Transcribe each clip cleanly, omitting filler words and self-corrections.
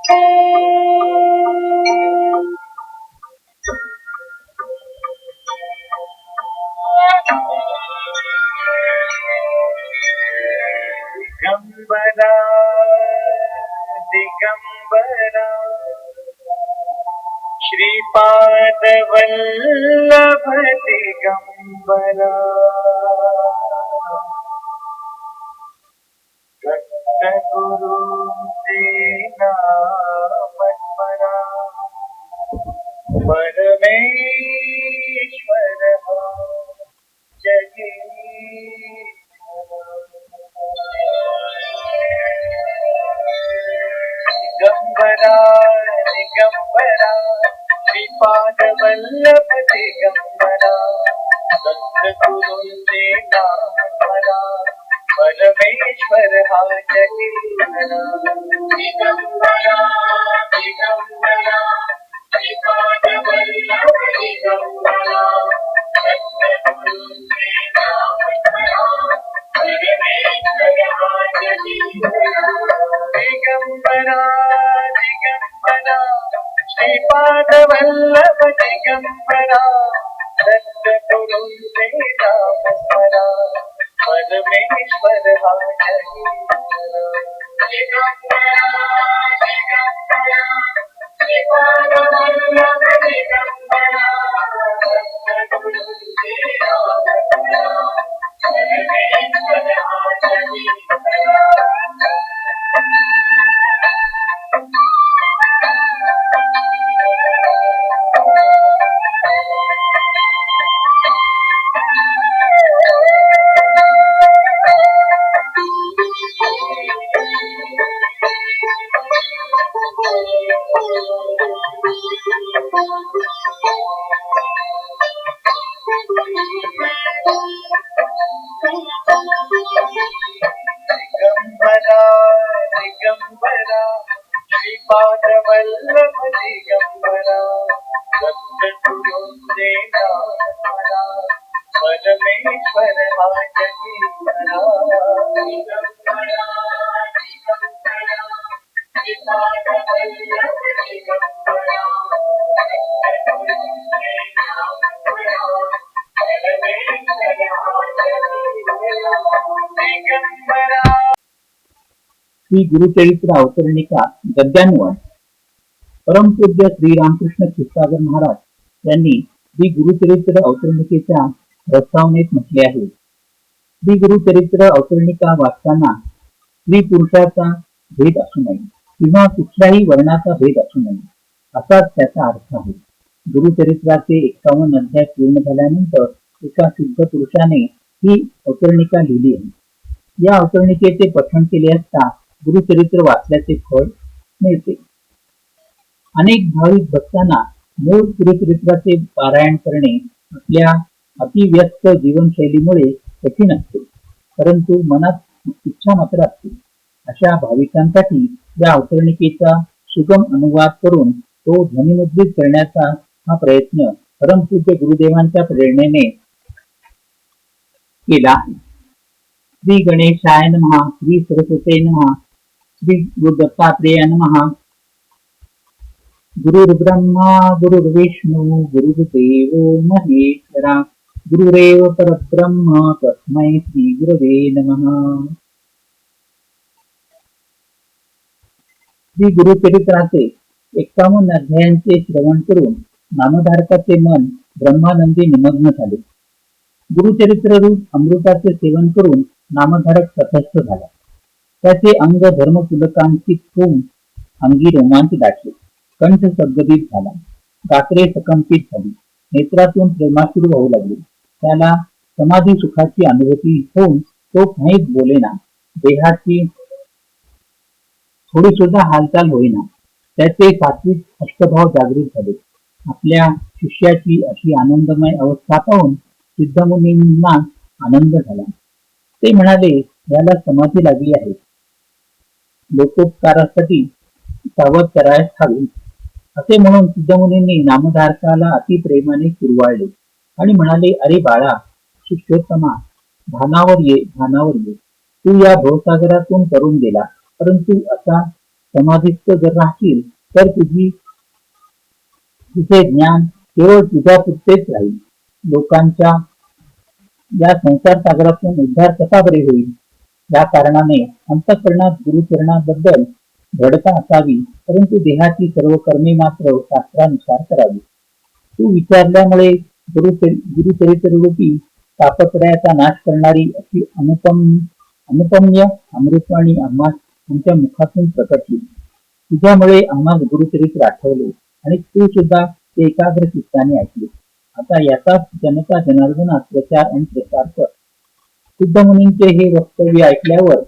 दिगंबरा दिगंबरा श्रीपाद वल्लभ दिगंबरा सद्गुरु देना मत्परा परमेश्वर दिगंबरा दिगंबरा श्रीपाद वल्लभ दिगंबरा सद्गुरु देना मत्परा परमेश्वर जगीरा दिगंबरा दिगंबरा श्रीपाद वल्लभ दिगंबरा सद्गुरु देना मत्परा परमेश्वर जगीरा दिगंबरा दिगंबरा श्रीपाद वल्लभ दिगंबरा सद्गुरु देना मत्परा परमेश्वर दिगंबरा दिगंबरा श्रीपाद वल्लभ दिगंबरा सद्गुरु देना मत्परा परमेश्वर दिगंबरा दिगंबरा श्रीपाद वल्लभ दिगंबरा सद्गुरु देना मत्परा परमेश्वर जगीरा दिगंबरा दिगंबरा श्रीपाद वल्लभ दिगंबरा सद्गुरु देना मत्परा परमेश्वर दिगंबरा। श्री गुरुचरित्र अवतरणिका गद्यान्वयन परमपूज्य श्री रामकृष्ण क्षीरसागर महाराज यांनी श्री गुरुचरित्र अवतरणिकेच्या प्रस्तावनेत म्हटले आहे. श्री गुरुचरित्र अवतरणिका वाचताना स्त्री पुरुषाचा भेद असू नये किंवा कुठल्याही वर्णाचा भेद असू नये असाच त्याचा अर्थ आहे. गुरुचरित्राचे 51 अध्याय पूर्ण झाल्यानंतर एका शुद्ध पुरुषाने ही अवतरणिका लिहिली आहे. या अवतरणिकेचे पठण केले असता गुरुचरित्र वाचल्याचे फळ मिळते. अनेक भाविक भक्तांना मूळ गुरुचरित्राचे पारायण करणे आपल्या अतिव्यस्त जीवनशैलीमुळे कठीण असते, परंतु मनात इच्छा मात्र असते. अशा भाविकांसाठी या अवतरणिकेचा सुगम अनुवाद करून तो ध्वनिमुद्रित करण्याचा हा प्रयत्न परमपूज्य गुरुदेवांच्या प्रेरणेने केला आहे. श्री गणेशाय नमः, श्री सरस्वती नमः, श्री गुरु दत्तात्रेय नमः. गुरुर्ब्रह्मा गुरुर्विष्णू गुरुर्देवो महेश्वरा गुरुरेव परब्रह्म तस्मै श्री गुरवे नमः. श्री गुरुचरित्राचे 51 अध्यायांचे श्रवण करून नामधारकाचे मन ब्रह्मानंदी निमग्न झाले. गुरुचरित्र रूप अमृताचे सेवन करून नामधारक तटस्थ झाला. त्याचे अंग धर्मपुलकांकित होऊन अंगी रोमांच दाटले, कंठ सद्गदित झाला, गात्रे सकंपित झाली, नेत्रातून प्रेमाश्रू वाहू लागले. त्याला समाधी सुखाची अनुभूती होऊन तो काहीच बोलेना, देहाची थोडी सुद्धा हालचाल होईना. त्याचे सात्विक अष्टभाव जागृत झाले. आपल्या शिष्याची अशी आनंदमय अवस्था पाहून सिद्धमुनींना आनंद झाला. ते म्हणाले, याला समाधी लागली आहे, लोकोपकारासाठी सावध करायला हवी. असे म्हणून सिद्धमुनींनी नामधारकाला अतिप्रेमाने कुरवाळले आणि म्हणाले, अरे बाळा शिष्योत्तमा, भानावर ये, भानावर ये. तू या भवसागरातून तरुण गेला, परंतु असा समाधिस्थ जर राहशील तर तुझे ज्ञान केवळ तुझ्या पुरतेच राहील. लोकांच्या या संसार सागरातून उद्धार कसा बरे होईल? या कारणाने अंतःकरणात गुरुचरणाबद्दल दृढता असावी, परंतु देहाची सर्व कर्मे मात्र शास्त्रानुसार करावी. तू विचारल्यामुळे गुरुचरित्ररूपी तापत्रयाचा नाश करणारी अशी अनुपम्य अमृतवाणी आमच्या मुखातून प्रकटली. तुझ्यामुळे आम्हाला गुरुचरित्र आठवले आणि तू सुद्धा ते एकाग्र चित्ताने ऐकले. आता याचाच जनता जनार्दनात प्रचार आणि प्रसार कर. सिद्ध मुनींचे हे वक्तव्य ऐकल्यावर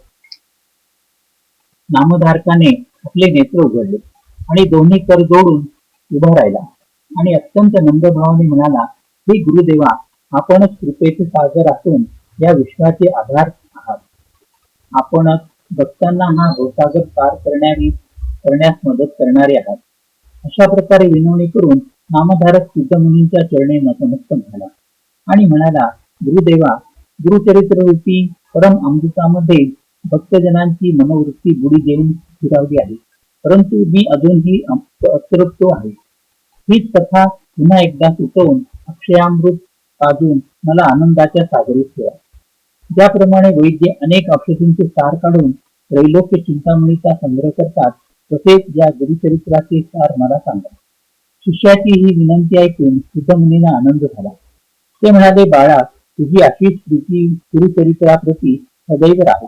नामधारकाने आपले नेत्र उघडले आणि दोन्ही कर जोडून उभा राहिला आणि अत्यंत नम्रभावाने म्हणाला, हे गुरुदेवा, आपणच कृपेचे सागर असून या विश्वाचे आधार आहात. आपणच भक्तांना हा भवसागर पार करण्यास मदत करणारे आहात. अशा प्रकारे विनवणी करून नामधारक सिद्ध मुनींच्या चरणी नतमस्तक झाला आणि म्हणाला, गुरुदेवा, गुरुचरित्र रूपी परम अमृतामध्ये भक्तजनांची मनोवृत्ती बुडी देऊन फिरवली आहे, परंतु मी अजूनही अतृप्त आहे. हीच कथा पुन्हा एकदा सुचवून अक्षयामृत पाजून मला आनंदाच्या सागरीत ठेवा. ज्याप्रमाणे वैद्य अनेक औषधींचे सार काढून त्रैलोक्य चिंतामणीचा संग्रह करतात, तसेच या गुरुचरित्राचे सार मला सांगा. शिष्याची ही विनंती ऐकून सिद्ध मुनींना आनंद झाला. ते म्हणाले, बाळा, तुझी अशीच प्रीती गुरुचरित्राप्रती सदैव राहो.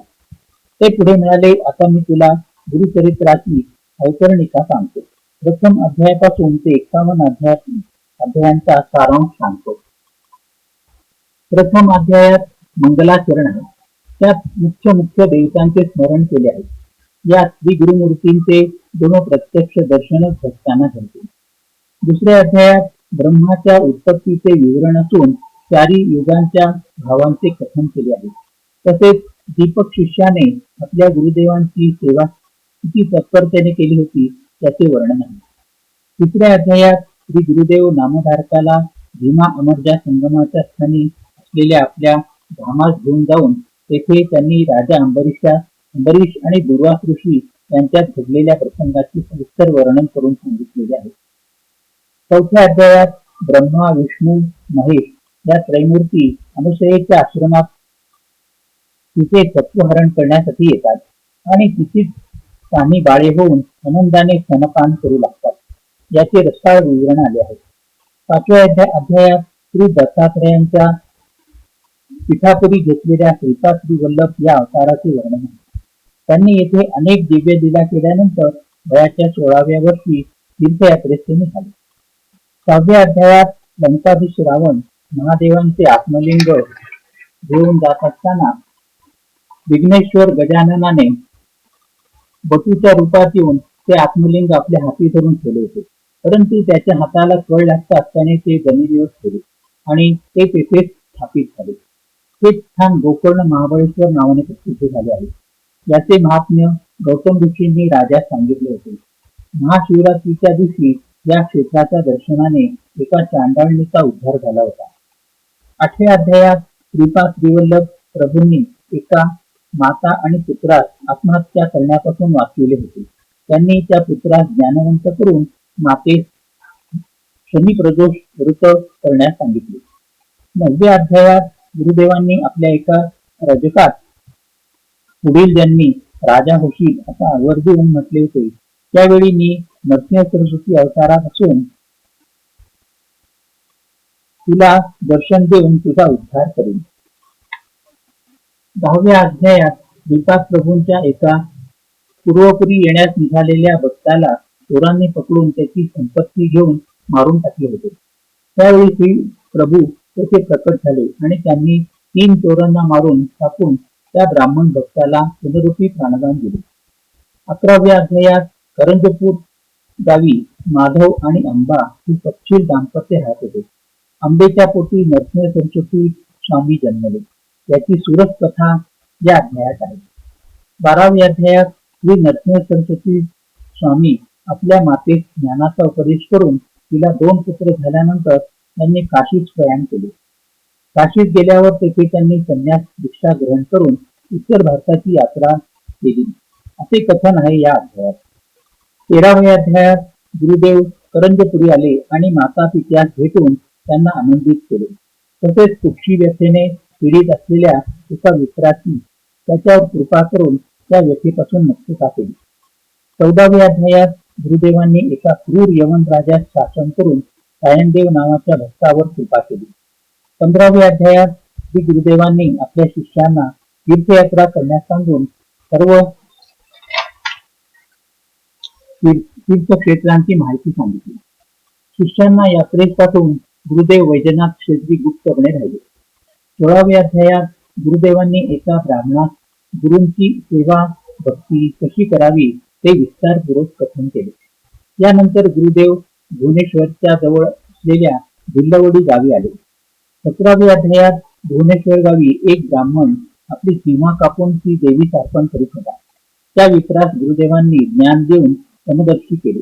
ते पुढे म्हणाले, आता मी तुला गुरुचरित्राची अवतरणिका सांगतो. प्रथम अध्यायापासून ते 51 अध्यायांचा सारांश सांगतो. प्रथम अध्यायात मंगलाचरण आहे. त्यात मुख्य देवतांचे स्मरण केले आहे. यात श्री गुरुमूर्तींचे दोन प्रत्यक्ष दर्शनच भक्तांना घडते. दुसऱ्या अध्यायात ब्रह्माच्या उत्पत्तीचे विवरण असून 4 युगांच्या भावांचे कथन केले आहे. तसेच दीपक शिष्याने आपल्या गुरुदेवांची सेवा किती तत्परतेने केली होती त्याचे वर्णन आहे. तिसऱ्या अध्यायात श्री गुरुदेव नामधारकाला भीमा अमरजा संगमाच्या स्थानी असलेल्या आपल्या धामास घेऊन जाऊन तेथे त्यांनी राजा अंबरीश आणि दुर्वास ऋषी यांच्यात घडलेल्या प्रसंगाचे सविस्तर वर्णन करून सांगितलेले आहे. चौथ्या अध्यायात ब्रह्मा, विष्णू, महेश या त्रैमूर्ती अनुसयेच्या आश्रमात तिचे तत्वहरण करण्यासाठी येतात आणि तिचीच पाणी बाळे होऊन आनंदाने स्तनपान करू लागतात. याचे रसाळ विवरण आले आहे. 5व्या अध्यायात श्री दत्तात्रयांच्या पिठापुरी घेतलेल्या श्रीपाद श्री वल्लभ या अवताराचे वर्णन आहे. त्यांनी येथे अनेक दिव्य लीला केल्यानंतर वयाच्या 16व्या वर्षी तीर्थयात्रेस ते निघाले. 6व्या अध्यायात लंकाधीश रावण महादेवांचे आत्मलिंग घेऊन जात असताना विघ्नेश्वर गजाननाने बटूच्या रूपात येऊन ते आत्मलिंग आपल्या हाती धरून ठेवले होते, परंतु त्याच्या हाताला कळ लागताच त्याने ते जमिनीवर ठेवले आणि ते तेथेच स्थापित झाले. हे स्थान गोकर्ण महाबळेश्वर नावाने प्रसिद्ध झाले आहे. याचे महात्म्य गौतम ऋषींनी राजास सांगितले होते. महाशिवरात्रीच्या दिवशी या क्षेत्राच्या दर्शनाने एका चांडाळणीचा उद्धार झाला होता. 8व्या अध्यायात श्रीपाद श्रीवल्लभ प्रभूंनी एका माता आणि पुत्रास आत्महत्या करण्यापासून वाचविले होते. त्यांनी त्या पुत्रास ज्ञानवंत करून मातेस शनिप्रदोष व्रत करण्यास सांगितले. 9व्या अध्यायात गुरुदेवांनी आपल्या एका रजकात पुढील ज्यांनी राजा होशील असा आवर्जून म्हटले होते, त्यावेळी मी नरसिंह सरस्वती अवतारात असून तुला दर्शन देऊन तुझा उद्धार करेन. 10व्या अध्यायात श्रीपाद प्रभूंच्या एका पूर्वपुरी येण्यास निघालेल्या भक्ताला चोरांनी पकडून त्याची संपत्ती घेऊन मारून टाकले होते. त्यावेळी श्री प्रभू तेथे प्रकट झाले आणि त्यांनी 3 चोरांना मारून टाकून त्या ब्राह्मण भक्ताला पुनरुपी प्राणदान दिले. 11व्या अध्यायात करंजपूर गावी माधव आणि अंबा ही तपशील दाम्पत्य राहत होते. अंबेच्या पोटी नरसिंह सरस्वती स्वामी जन्मले. याची सुरस कथा या अध्यायात आहे. 12व्या अध्यायात श्री नरसिंह सरस्वती स्वामी आपल्या मातेस ज्ञानाचा उपदेश करून तिला 2 पुत्र झाल्यानंतर त्यांनी काशीत प्रयाण केले. काशीत गेल्यावर तेथे त्यांनी संन्यास दीक्षा ग्रहण करून उत्तर भारताची यात्रा केली असे कथन आहे या अध्यायात. 13व्या अध्यायात गुरुदेव करंजपुरी आले आणि माता पित्यास भेटून त्यांना आनंदित केले. तसेच कुक्षी व्यथेने पीडित असलेल्या एका मित्राची त्याच्यावर कृपा करून त्या व्यथेपासून मुक्तता केली. 14व्या अध्यायात गुरुदेवांनी एका क्रूर यवन राजास शासन करून सायनदेव नावाच्या भक्तावर कृपा केली. 15व्या अध्यायात श्री गुरुदेवांनी आपल्या शिष्यांना तीर्थयात्रा करण्यास सांगून सर्व तीर्थक्षेत्रांची माहिती सांगितली. शिष्यांना यात्रेस पाठवून गुरुदेव वैजनाथ क्षेत्री गुप्तपणे राहिले. 16व्या अध्यायात गुरुदेवांनी एका ब्राह्मणास गुरूंची सेवा भक्ती कशी करावी ते विस्तारपूर्वक कथन केले. यानंतर गुरुदेव भुवनेश्वरच्या जवळ असलेल्या भिल्लवडी गावी आले. 17व्या अध्यायात भुवनेश्वर गावी एक ब्राह्मण आपली सीमा कापून ती देवीस अर्पण करीत होता. त्या विप्रास गुरुदेवांनी ज्ञान देऊन समदर्शी केले.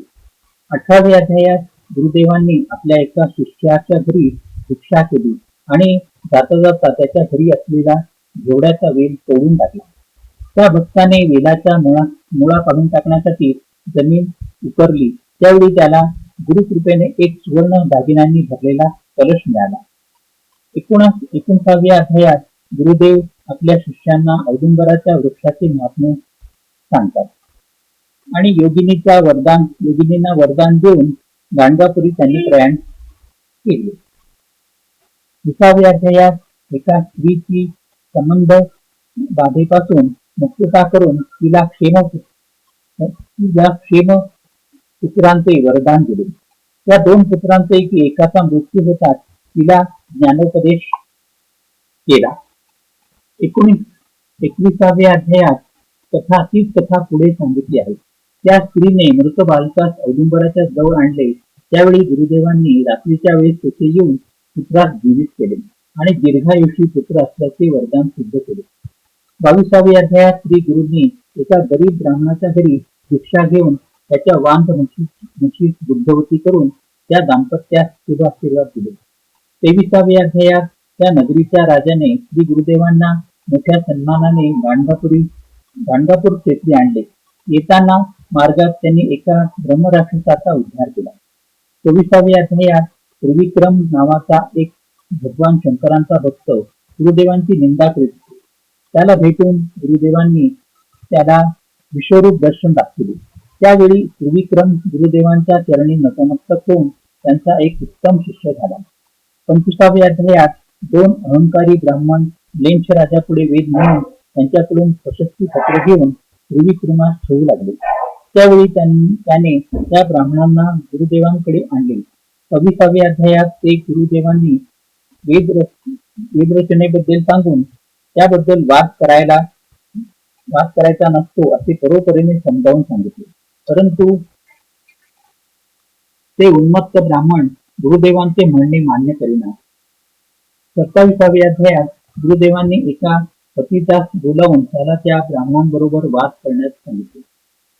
18व्या अध्यायात गुरुदेवांनी आपल्या एका शिष्याच्या घरी भिक्षा केली आणि जाता जाता त्याच्या घरी असलेला घेवड्याचा वेल तोडून टाकला. त्या भक्ताने वेलाच्या मुळा काढून टाकण्यासाठी जमीन उकरली. त्यावेळी त्याला गुरुकृपेने एक सुवर्ण दागिन्यांनी भरलेला कलश मिळाला. 19व्या अध्यायात गुरुदेव आपल्या शिष्यांना औदुंबराच्या वृक्षाचे महात्म्य सांगतात आणि योगिनींना वरदान देऊन गाणगापुरी त्यांनी प्रयाण केले. 20व्या अध्यायात एका स्त्रीची संबंध बाधेपासून मुक्तता करून तिला क्षेम पुत्रांचे वरदान दिले. त्या 2 पुत्रांपैकी एकाचा मृत्यू होताच तिला ज्ञानोपदेश केला. 21व्या अध्यायात तीच कथा पुढे सांगितली आहे. त्या स्त्रीने मृत बालकास औदुंबराच्या जवळ आणले. त्यावेळी गुरुदेवांनी रात्रीच्या वेळेस तेथे येऊन पुत्रास जीवित केले आणि दीर्घायुषी पुत्र असल्याचे वरदान सिद्ध केले. 22व्या अध्यायात श्री गुरूंनी एका गरीब ब्राह्मणाच्या घरी भिक्षा घेऊन त्याच्या वांध म्हशीस बुद्धवती करून त्या दाम्पत्यास शुभ आशीर्वाद दिले. 23व्या अध्यायात त्या नगरीच्या राजाने श्री गुरुदेवांना मोठ्या सन्मानाने गाणगापूर क्षेत्री आणले. येताना मार्गात त्यांनी एका ब्रह्मराक्षसाचा उद्धार केला. 24व्या अध्यायात त्रिविक्रम नावाचा एक भगवान शंकरांचा भक्त गुरुदेवांची निंदा करीत होता. त्याला भेटून गुरुदेवांनी त्याला विश्वरूप दर्शन दाखवले. त्यावेळी त्रिविक्रम गुरुदेवांच्या चरणी नतमस्तक होऊन त्यांचा एक उत्तम शिष्य झाला. 25व्या अध्यायात 2 अहंकारी ब्राह्मण लेंछ राजापुढे वेद म्हणून त्यांच्याकडून प्रशस्ती पत्र घेऊन त्रिविक्रमास ठेवू लागले. त्यावेळी त्याने त्या ब्राह्मणांना गुरुदेवांकडे आणले. 26व्या अध्यायात ते गुरुदेवांनी वेदरचनेबद्दल सांगून त्याबद्दल वाद करायचा नसतो असे परोपरीने समजावून सांगितले. परंतु ते उन्मत्त ब्राह्मण गुरुदेवांचे म्हणणे मान्य करीना. 27व्या अध्यायात गुरुदेवांनी एका पतितास बोलावून त्याला त्या ब्राह्मणांबरोबर वाद करण्यास सांगितले.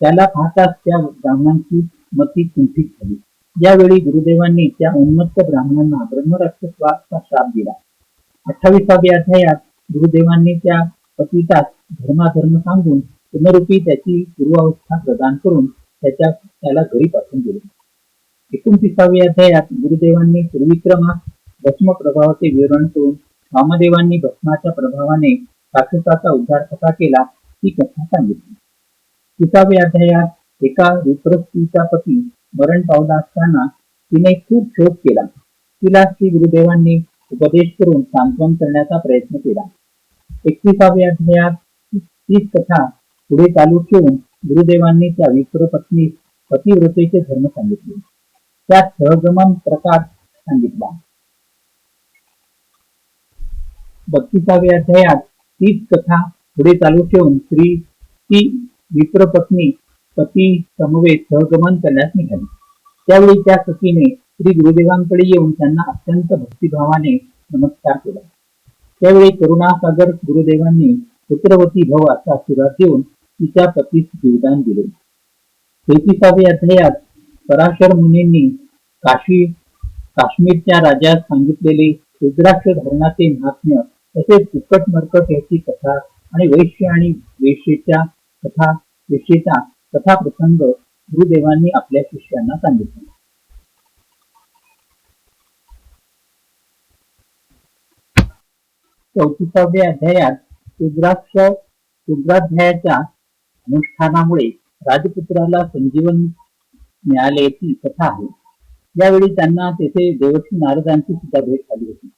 त्याला पाहताच त्या ब्राह्मणांची मती कुंठित झाली. यावेळी गुरुदेवांनी त्या उन्मत्त ब्राह्मणांना ब्रह्मराक्षसवाचा शाप दिला. 28व्या अध्यायात गुरुदेवांनी त्या पतितास धर्माधर्म सांगून पुनरुपी त्याची पूर्वावस्था प्रदान करून त्याला घरी पाठवून दिले. 29व्या अध्यायात गुरुदेवांनी त्रिविक्रमास भस्म प्रभावाचे विवरण करून वामदेवांनी भस्माच्या प्रभावाने राक्षसाचा उद्धार कसा केला ती कथा सांगितली. 30व्या अध्यायात एका विप्रस्त्रीचा पती मरण पावला असताना तिने खूप शोक केला. तिला श्री गुरुदेवांनी उपदेश करून सांत्वन करण्याचा प्रयत्न केला. 31व्या अध्यायात तीच कथा पुढे चालू ठेवून गुरुदेवांनी त्या विप्र पत्नीस पतिव्रतेचे धर्म सांगितले. त्यात सहगमन प्रकार सांगितला. 32व्या अध्यायात तीच कथा पुढे चालू ठेवून ती विप्र पत्नी पती समवेत सहगमन करण्यास निघाली. त्यावेळी त्या सतीने श्री गुरुदेवांकडे येऊन त्यांना अत्यंत भक्तिभावाने नमस्कार केला. त्यावेळी करुणासागर गुरुदेवांनी पुत्रवती भव असा आशीर्वाद देऊन तिच्या पतीस जीवदान दिले. 33व्या अध्यायात पराशर मुनींनी काश्मीरच्या राजास सांगितलेले रुद्राक्ष धरणाचे महात्म्य तसेच कुक्कट मरकट याची कथा आणि वैश्य आणि वेश्येचा कथा प्रसंग गुरुदेवांनी आपल्या शिष्यांना सांगितले. चौतीसाव्या अध्यायात शुद्राध्यायाच्या अनुष्ठानामुळे राजपुत्राला संजीवन मिळाल्याची कथा आहे. यावेळी त्यांना तेथे देवर्षी नारदांची सुद्धा भेट झाली होती.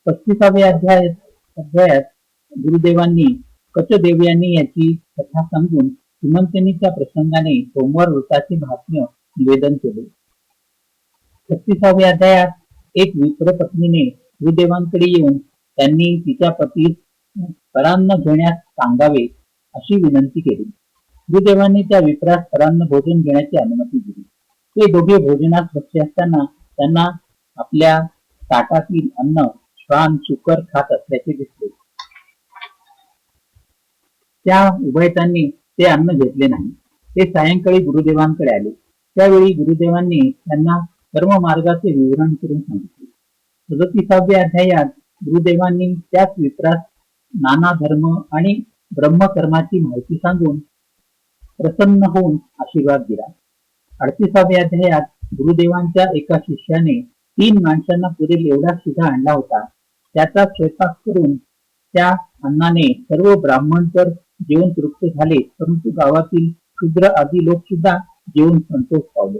35व्या अध्यायात गुरुदेवांनी कचदेव यांनी याची कथा सांगून हिमंतनीच्या प्रसंगाने सोमवार व्रताचे महात्म्य निवेदन केले. 36व्या अध्यायात एक विप्र पत्नीने गुरुदेवांकडे येऊन त्यांनी तिच्या पतीस परान्न घेण्यास सांगावे अशी विनंती केली. गुरुदेवांनी त्या विप्रास परान्न भोजन घेण्याची अनुमती दिली. ते दोघे भोजनात बसले असताना त्यांना आपल्या ताटातील अन्न श्वान शुकर खात असल्याचे दिसले. त्या उभयतांनी ते अन्न घेतले नाही. ते सायंकाळी गुरुदेवांकडे आले. त्यावेळी गुरुदेवांनी त्यांना कर्ममार्गाचे विवरण करून सांगितले. 37व्या अध्यायात गुरुदेवांनी त्याच विप्रास नाना धर्म आणि ब्रह्मकर्माची माहिती सांगून प्रसन्न होऊन आशीर्वाद दिला. 38व्या अध्यायात गुरुदेवांच्या एका शिष्याने 3 माणसांना पुरेल एवढा शिधा आणला होता. त्याचा स्वयंपाक करून त्या अन्नाने सर्व ब्राह्मण तर जेवून तृप्त झाले, परंतु गावातील शूद्र आदी लोक सुद्धा जेवून संतोष पावले.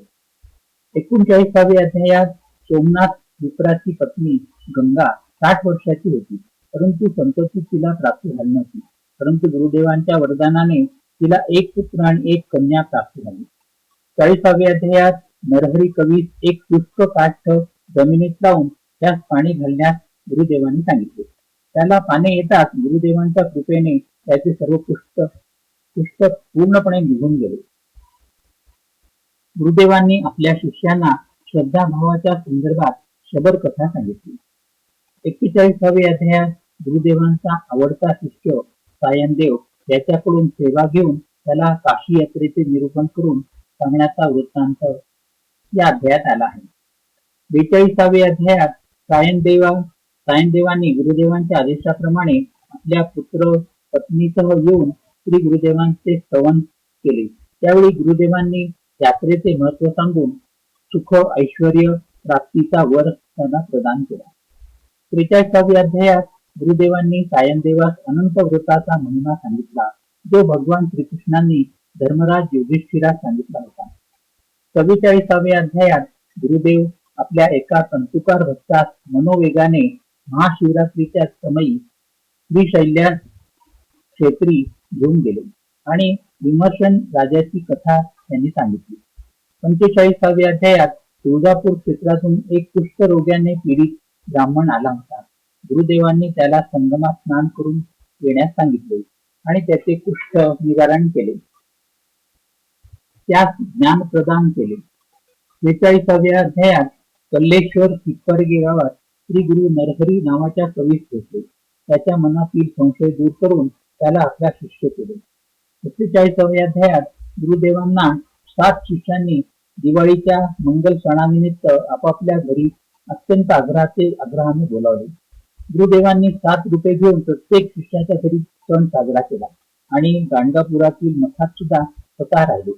39व्या अध्यायात सोमनाथ विप्राची पत्नी गंगा 60 वर्षाची होती, परंतु संतती तिला प्राप्त झाली नव्हती. परंतु गुरुदेवांच्या वरदानाने तिला एक पुत्र आणि एक कन्या प्राप्त झाली. 40व्या अध्यायात नरहरी कवीस एक शुष्क काष्ठ जमिनीत लावून त्यास पाणी घालण्यास गुरुदेवांनी सांगितले. त्याला पाणी येताच गुरुदेवांच्या कृपेने त्याचे सर्व पुष्ट पूर्णपणे निघून गेले. गुरुदेवांनी आपल्या शिष्यांना श्रद्धाभावाच्या संदर्भात शबर कथा सांगितली. 41व्या अध्यायात गुरुदेवांचा आवडता शिष्य सायनदेव याच्याकडून सेवा घेऊन त्याला काशी यात्रेचे निरूपण करून सांगण्याचा वृत्तांत या अध्यायात आला आहे. 42व्या अध्यायात सायनदेवांनी गुरुदेवांच्या आदेशाप्रमाणे आपल्या पुत्र पत्नीसह येऊन श्री गुरुदेवांचे स्तवन केले. त्यावेळी गुरुदेवांनी यात्रेचे महत्व सांगून सुख ऐश्वर प्राप्तीचा वर त्यांना प्रदान केला. 43व्या अध्यायात गुरुदेवांनी सायनदेवास अनंत व्रताचा महिमा सांगितला, जो भगवान श्रीकृष्णांनी धर्मराज युधिष्ठिरास सांगितला होता. 44व्या अध्यायात गुरुदेव आपल्या एका तंतुकार भक्तास मनोवेगाने महाशिवरात्रीच्या समयी श्रीशैल्यास क्षेत्री घेऊन गेले आणि विमर्शन राजाची कथा त्यांनी सांगितली. 45व्या अध्यायात तुळजापूर क्षेत्रातून एक कुष्ठरोग्याने पीडित ब्राह्मण आला होता. गुरुदेवांनी त्याला संगमात स्नान करून येण्यास सांगितले आणि त्याचे कुष्ठ निवारण केले. त्यास ज्ञान प्रदान केले. 46व्या अध्यायात कल्लेश्वर हिप्परगे गावात श्री गुरु नरहरी नावाच्या कवीस भेटले. त्याच्या मनातील संशय दूर करून त्याला आपला शिष्य केले. 47व्या अध्यायात गुरुदेवांना 7 शिष्यांनी दिवाळीच्या मंगल सणानिमित्त आपापल्या घरी अत्यंत आग्रहाने बोलावले. गुरुदेवांनी 7 रुपये घेऊन प्रत्येक शिष्याच्या घरी सण साजरा केला आणि गाणगापुरातील मठात सुद्धा स्वतः राहिले.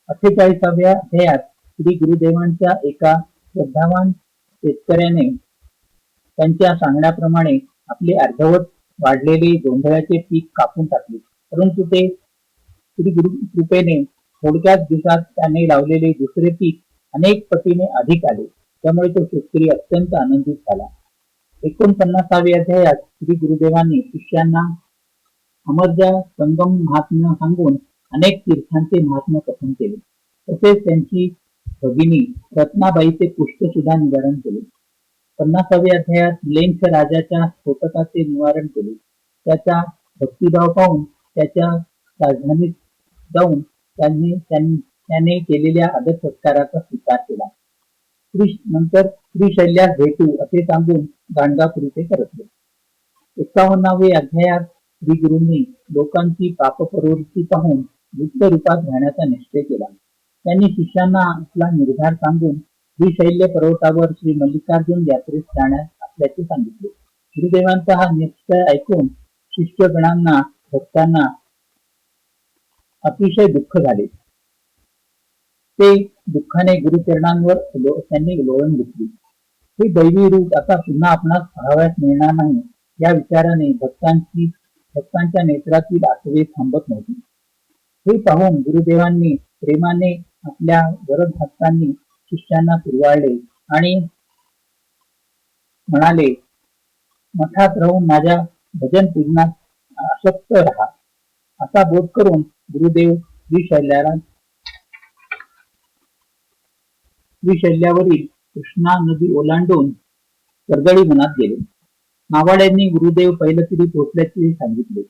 48व्या अध्यायात श्री गुरुदेवांच्या एका श्रद्धावान शेतकऱ्याने त्यांच्या सांगण्याप्रमाणे आपले अर्धवट वाढलेले गोंधळाचे पीक कापून टाकले, परंतु ते श्री गुरु कृपेने थोडक्याच दिवसात त्याने लावलेले दुसरे पीक अनेक पटीने अधिक आले. त्यामुळे तो शेतकरी अत्यंत आनंदित झाला. 49व्या अध्यायात श्री गुरुदेवांनी शिष्यांना अमर्जा संगम महात्म्य सांगून अनेक तीर्थांचे महात्म्य कथन केले. तसेच त्यांची भगिनी रत्नाबाईचे कुष्ठ सुद्धा निवारण केले. 50व्या अध्यायात लेंछ राजाच्या स्फोटकाचे निवारण केले. त्याचा भक्तिभाव पाहून त्याच्या राजधानीत जाऊन त्याने केलेल्या आदर सत्काराचा स्वीकार केला. नंतर श्रीशैल्यास भेटू असे सांगून गाणगापुरी परतले. 51व्या अध्यायात श्री गुरूंनी लोकांची पापप्रवृत्ती पाहून बुद्ध रूपात राहण्याचा निश्चय केला. त्यांनी शिष्यांना आपला निर्धार सांगून श्रीशैल्य पर्वतावर श्री मल्लिकार्जुन यात्रेस जाणार असल्याचे सांगितले. गुरुदेवांचा हा निश्चय ऐकून शिष्यगणांना भक्तांना अतिशय दुःख झाले. ते दुःखाने गुरुचरणांवर त्यांनी लोळण घेतली. हे दैवी रूप आता पुन्हा आपणास पाहावयास मिळणार नाही या विचाराने भक्तांच्या नेत्रातील आसवे थांबत नव्हती. हे पाहून गुरुदेवांनी प्रेमाने आपल्या वरद हस्तांनी शिष्यांना फिरवाळले आणि म्हणाले, मठात राहून माझ्या भजन पूजनात आसक्त राहा. असा बोध करून गुरुदेव श्रीशैल्यावरील कृष्णा नदी ओलांडून कर्दळी वनात गेले. मावाड्यांनी गुरुदेव पैलतीरी पोहोचल्याचे सांगितले.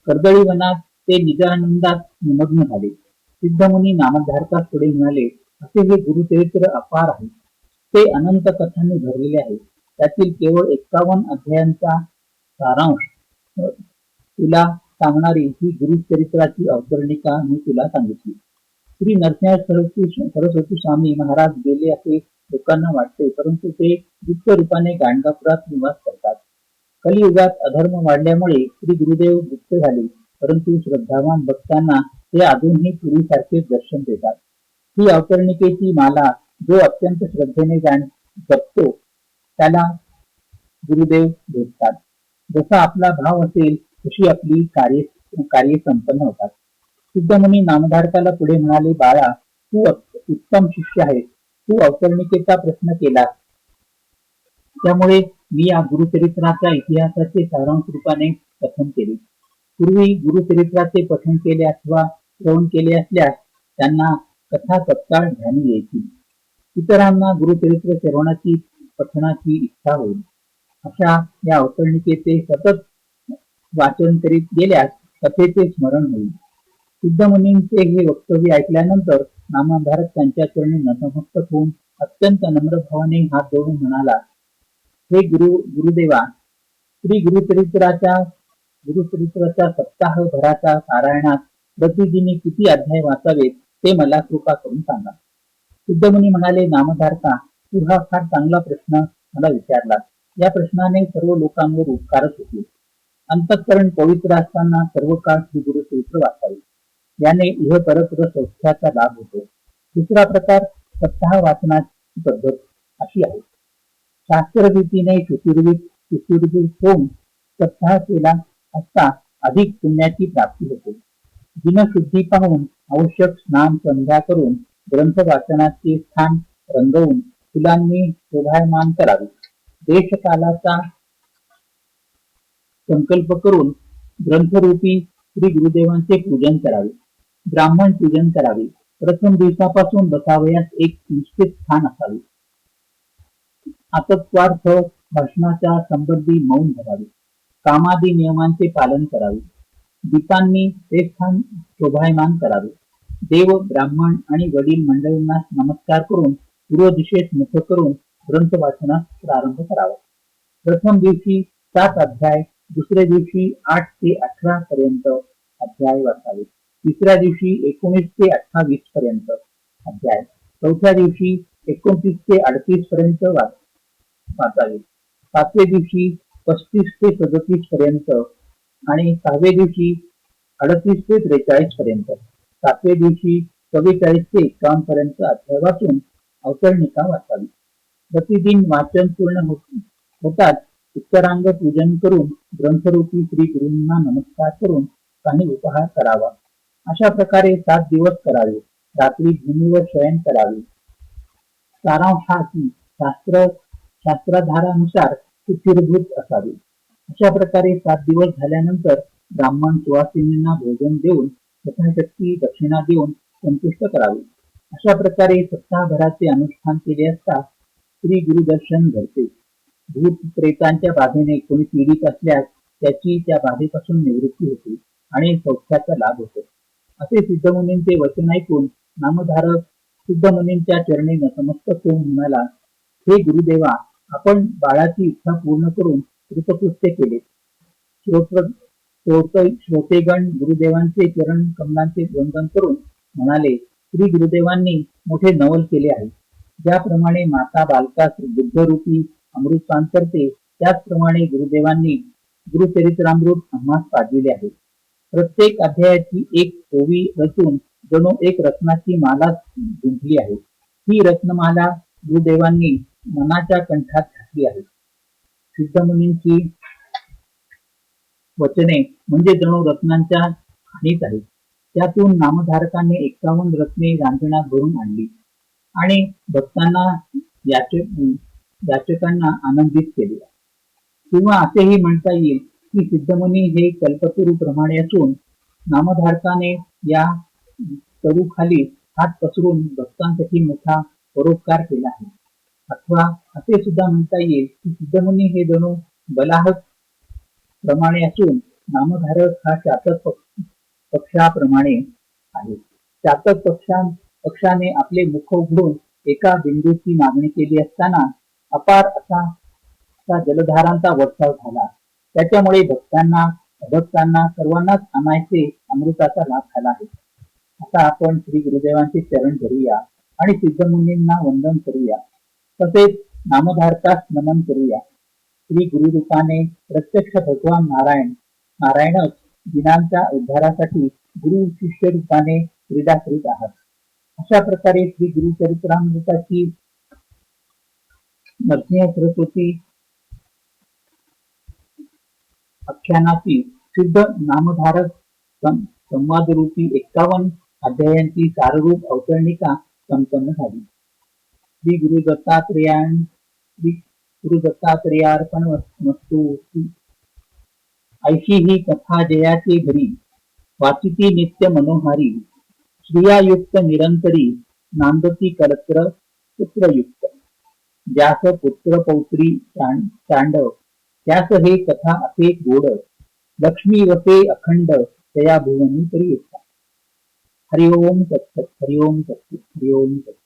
कर्दळी वनात ते निजानंदात निमग्न झाले. सिद्धमुनी नामधारकास पुढे म्हणाले, असे हे गुरुचरित्र अपार आहे. ते अनंत कथांनी भरलेले आहे. त्यातील केवळ 51 अध्यायांचा सारांश तुला सांगणारी ही गुरुचरित्राची अवतरणिका मी तुला सांगितली. श्री नरसिंह सरस्वती स्वामी महाराज गेले असे लोकांना वाटते, परंतु ते गुप्त रूपाने गाणगापुरात निवास करतात. कलियुगात अधर्म वाढल्यामुळे श्री गुरुदेव गुप्त झाले, परंतु श्रद्धावान भक्तांना ते अजूनही पूर्वीसारखेच दर्शन देतात. ही अवतरणिकेची माला जो अत्यंत श्रद्धेने जपतो त्याला गुरुदेव भेटतात. जसा आपला भाव असेल तशी आपली कार्य संपन्न होतात. सिद्धमुनी नामधारकाला पुढे म्हणाले, बाळा, तू उत्तम शिष्य आहेस. तू अवतरणिकेचा प्रश्न केला, त्यामुळे मी या गुरुचरित्राच्या इतिहासाचे सारांश रूपाने कथन केले. पूर्वी गुरुचरित्राचे पठण केले अथवा श्रवण केले असल्यास त्यांना कथा तत्काळ ध्यानी यायची. इतरांना गुरुचरित्र श्रवणाची पठणाची इच्छा होईल. अशा या अवतरणिकेचे सतत वाचन करीत गेल्यास कथेचे स्मरण होईल. सिद्धमुनींचे हे वक्तव्य ऐकल्यानंतर नामधारक त्यांच्या चरणी नतमस्तक होऊन अत्यंत नम्र भावाने हात जोडून म्हणाला, हे गुरुदेवा, श्री गुरुचरित्राच्या सप्ताहभराच्या पारायणात प्रतिदिनी किती अध्याय वाचावेत ते मला कृपा करून सांगा. सिद्धमुनी म्हणाले, नामधारका, तू हा फार चांगला प्रश्न मला विचारला. या प्रश्नाने सर्व लोकांवर उपकारच होतील. अंतःकरण पवित्र असताना सर्व काळ श्री गुरुचरित्र वाचावे. याने इह परपर सौख्याचा लाभ होतो. दुसरा प्रकार सप्ताह वाचनाची पद्धत अशी आहे. शास्त्ररीतीने चतुर्विध होऊन सप्ताह केला असता अधिक पुण्याची प्राप्ती होते. दिनशुद्धी पाहून आवश्यक स्नान संध्या करून ग्रंथ वाचनाचे स्थान रंगवून फुलांनी शोभायमान करावे. देशकालाचा संकल्प करून ग्रंथरूपी श्री गुरुदेवांचे पूजन करावे. ब्राह्मण पूजन करावे. प्रथम दिवसापासून बसावयास एक निश्चित स्थान असावे. आतत्वार्थ भाषणाच्या संबंधी मौन धरावे. कामादी नियमांचे पालन करावे. दीपांनी ते स्थान शोभायमान करावे. देव, ब्राह्मण आणि वडील मंडळींना नमस्कार करून पूर्व दिशेस मुख करून ग्रंथ वाचनास प्रारंभ करावा. प्रथम दिवशी 7 अध्याय, दुसऱ्या दिवशी 8 ते 18 पर्यंत अध्याय वाचावे. तिसऱ्या दिवशी 19 ते 28 पर्यंत अध्याय, चौथ्या दिवशी 29 ते 38 पर्यंत वाचावे. 5व्या दिवशी 35 ते 37 पर्यंत आणि 6व्या दिवशी 38 ते 43 पर्यंत, 7व्या दिवशी 44 ते 51 पर्यंत अध्याय वाचून अवतरणिका वाचावी. प्रतिदिन वाचन पूर्ण होतात उत्तरांग पूजन करून ग्रंथरूपी श्री गुरूंना नमस्कार करून काही उपहार करावा. अशा प्रकारे 7 दिवस करावे. रात्री भूमीवर शयन करावे. सारांश हा की शास्त्राधारानुसार सुचिरभूत असावे. अशा प्रकारे 7 दिवस झाल्यानंतर ब्राह्मण सुवासिनींना भोजन देऊन यथाशक्ती दक्षिणा देऊन संतुष्ट करावे. अशा प्रकारे सप्ताहभराचे अनुष्ठान केले असता श्री गुरुदर्शन घडते. भूत प्रेतांच्या बाधेने कोणी पीडित असल्यास त्याची त्या बाधेपासून निवृत्ती होते आणि सौख्याचा लाभ होतो. असे सिद्धमुनींचे वचन ऐकून नामधारक सिद्धमुनींच्या चरणी नतमस्तक होऊन म्हणाला, हे गुरुदेवा, आपण बाळाची इच्छा पूर्ण करून कृतकृत्य केले. श्रोतेगण गुरुदेवांचे चरण कमलांचे वंदन करून म्हणाले, श्री गुरुदेवांनी मोठे नवल केले आहे. ज्याप्रमाणे माता बालकास बुद्धरूपी अमृत पान करते, त्याचप्रमाणे गुरुदेवांनी गुरुचरित्रामृत आम्हास पाजविले आहे. प्रत्येक अध्यायाची एक ओवी रचून जणू एक रत्नाची माला गुंफली आहे. ही रत्नमाला गुरुदेवांनी मनाच्या कंठात घातली आहे. सिद्धमुनींची वचने म्हणजे जणू रत्नांच्या खाणीच आहेत. त्यातून नामधारकाने 51 रत्ने रांजणात भरून आणली आणि भक्तांना याचकांना आनंदित केले. किंवा असेही म्हणता येईल की सिद्धमुनी हे कल्पतरू प्रमाणे असून नामधारकाने या तरुखाली हात पसरून भक्तांसाठी मोठा परोपकार केला आहे. अथवा असे सुद्धा म्हणता येईल की सिद्धमुनी हे जणू बलाहक प्रमाणे असून नामधारक हा चातक पक्षाप्रमाणे आहे. चातक पक्षाने आपले मुख उघडून एका बिंदूची मागणी केली असताना अपार असा जलधारांचा वर्षाव झाला. त्याच्यामुळे भक्तांना अभक्तांना सर्वांनाच अनायसे अमृताचा लाभ झाला आहे. आता आपण श्री गुरुदेवांचे चरण धरूया आणि सिद्धमुनींना वंदन करूया. तसेच नामधारकास नमन करूया. श्री गुरुरूपाने प्रत्यक्ष भगवान नारायणच दिनांच्या उद्धारासाठी गुरु शिष्य रूपाने क्रीडा करीत आहात. अशा प्रकारे श्री गुरुचरित्रामृताची नरसिंह सरस्वती आख्यानाची सिद्ध नामधारक संवादरूपी 51 अध्यायांची साररूप अवतरणिका संपन्न झाली. श्री गुरु दत्तात्रेयार्पणमस्तु. ऐशी ही कथा जयाची घरी वाचिती नित्य मनोहारी. श्रियायुक्त निरंतरी नांदती कलत्र पुत्रयुक्त. ज्यास पुत्र पौत्री तांडव त्यास हे कथा असे गोड. लक्ष्मी वसे अखंड तया भुवनी तरी येता. हरिओम तत्सत. हरिओम तत्सत. हरिओम तत्सत.